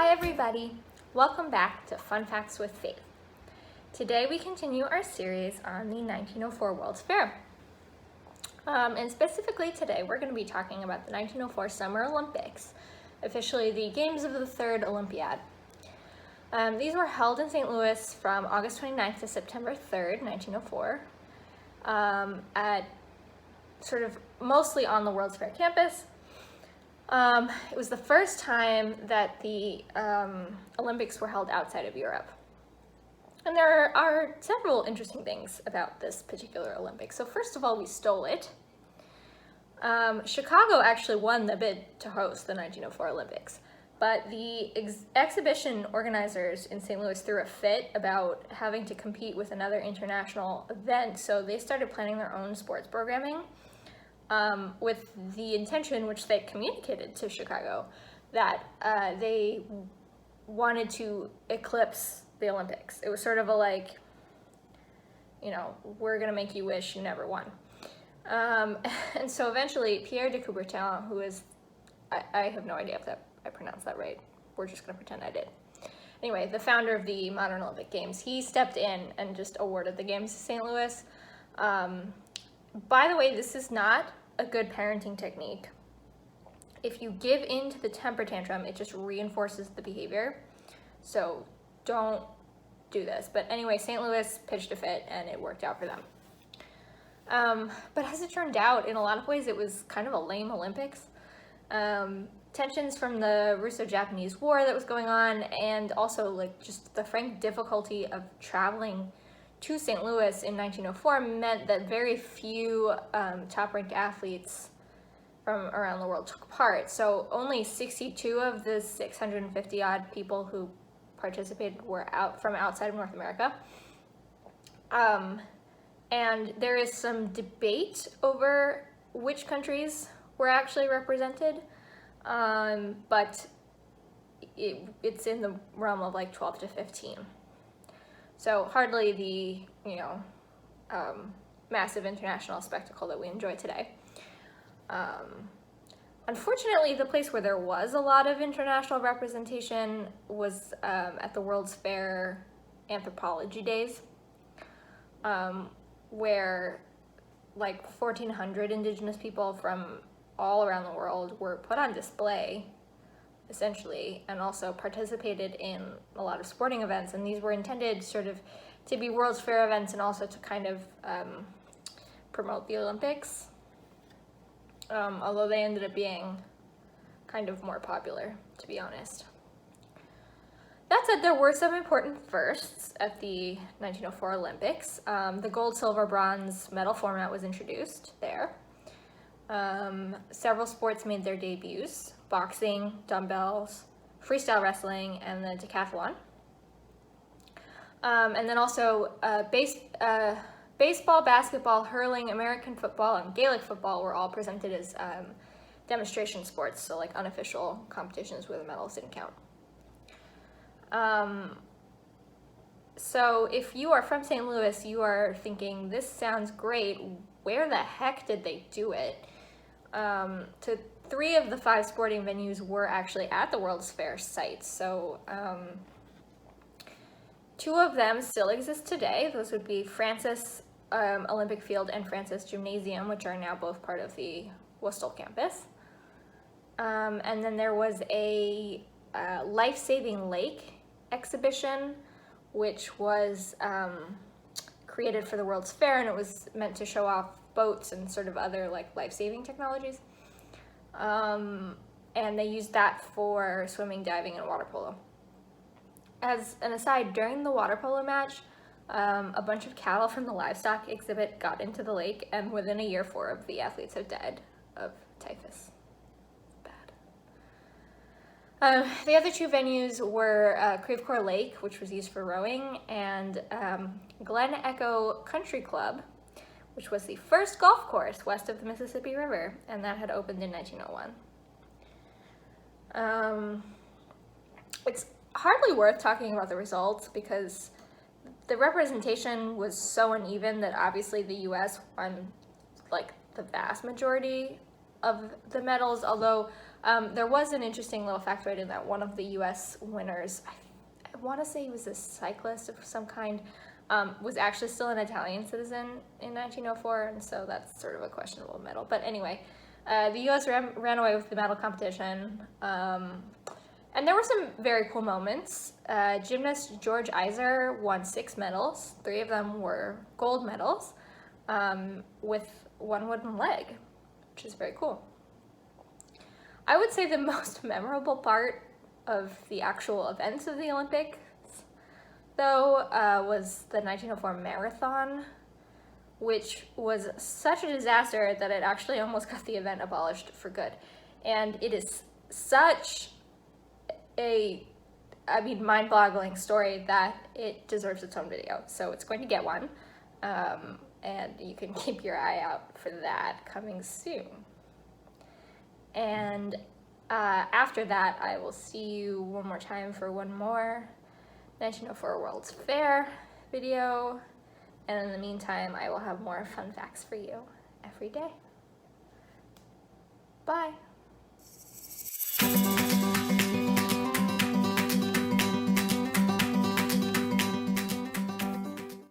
Hi everybody! Welcome back to Fun Facts with Faith. Today we continue our series on the 1904 World's Fair. And specifically today we're going to be talking about the 1904 Summer Olympics, officially the Games of the Third Olympiad. These were held in St. Louis from August 29th to September 3rd, 1904, at sort of mostly on the World's Fair campus. It was the first time that the Olympics were held outside of Europe. And there are several interesting things about this particular Olympics. So first of all, we stole it. Chicago actually won the bid to host the 1904 Olympics, but the exhibition organizers in St. Louis threw a fit about having to compete with another international event, so they started planning their own sports programming. With the intention, which they communicated to Chicago, that they wanted to eclipse the Olympics. It was sort of a like, we're gonna make you wish you never won. And so eventually Pierre de Coubertin, who is, I have no idea if I pronounced that right. We're just gonna pretend I did. Anyway, the founder of the modern Olympic Games, he stepped in and just awarded the games to St. Louis. By the way, this is not a good parenting technique. If you give in to the temper tantrum, it just reinforces the behavior. So don't do this. But anyway, St. Louis pitched a fit and it worked out for them. But as it turned out, in a lot of ways, it was kind of a lame Olympics. Tensions from the Russo-Japanese War that was going on, and also like just the frank difficulty of traveling to St. Louis in 1904 meant that very few top-ranked athletes from around the world took part. So only 62 of the 650-odd people who participated were from outside of North America. And there is some debate over which countries were actually represented, but it's in the realm of like 12 to 15. So hardly the, massive international spectacle that we enjoy today. Unfortunately, the place where there was a lot of international representation was at the World's Fair Anthropology Days, where like 1,400 indigenous people from all around the world were put on display, essentially, and also participated in a lot of sporting events. And these were intended sort of to be World's Fair events and also to kind of promote the Olympics, although they ended up being kind of more popular, to be honest. That said, there were some important firsts at the 1904 Olympics. The gold, silver, bronze medal format was introduced there. Several sports made their debuts: boxing, dumbbells, freestyle wrestling, and the decathlon. And then also baseball, basketball, hurling, American football, and Gaelic football were all presented as demonstration sports, so like unofficial competitions where the medals didn't count. So if you are from St. Louis, you are thinking, this sounds great, where the heck did they do it? So 3 of the 5 sporting venues were actually at the World's Fair site. So 2 of them still exist today. Those would be Francis Olympic Field and Francis Gymnasium, which are now both part of the Worcester campus. And then there was a life-saving lake exhibition, which was created for the World's Fair, and it was meant to show off boats and sort of other like life-saving technologies. And they used that for swimming, diving, and water polo. As an aside, during the water polo match, a bunch of cattle from the livestock exhibit got into the lake, and within a year, 4 of the athletes have died of typhus. Bad. The other 2 venues were Creve Coeur Lake, which was used for rowing, and Glen Echo Country Club, which was the first golf course west of the Mississippi River, and that had opened in 1901. It's hardly worth talking about the results because the representation was so uneven that obviously the U.S. won like the vast majority of the medals, although There was an interesting little factoid in that one of the US winners, I want to say he was a cyclist of some kind, was actually still an Italian citizen in 1904, and so that's sort of a questionable medal. But anyway, the US ran away with the medal competition, and there were some very cool moments. Gymnast George Iser won 6 medals. 3 of them were gold medals, with 1 wooden leg, which is very cool. I would say the most memorable part of the actual events of the Olympics, though, was the 1904 marathon, which was such a disaster that it actually almost got the event abolished for good. And it is such a, mind-boggling story that it deserves its own video. So it's going to get one, and you can keep your eye out for that coming soon. And after that, I will see you one more time for one more 1904 World's Fair video. And in the meantime, I will have more fun facts for you every day. Bye.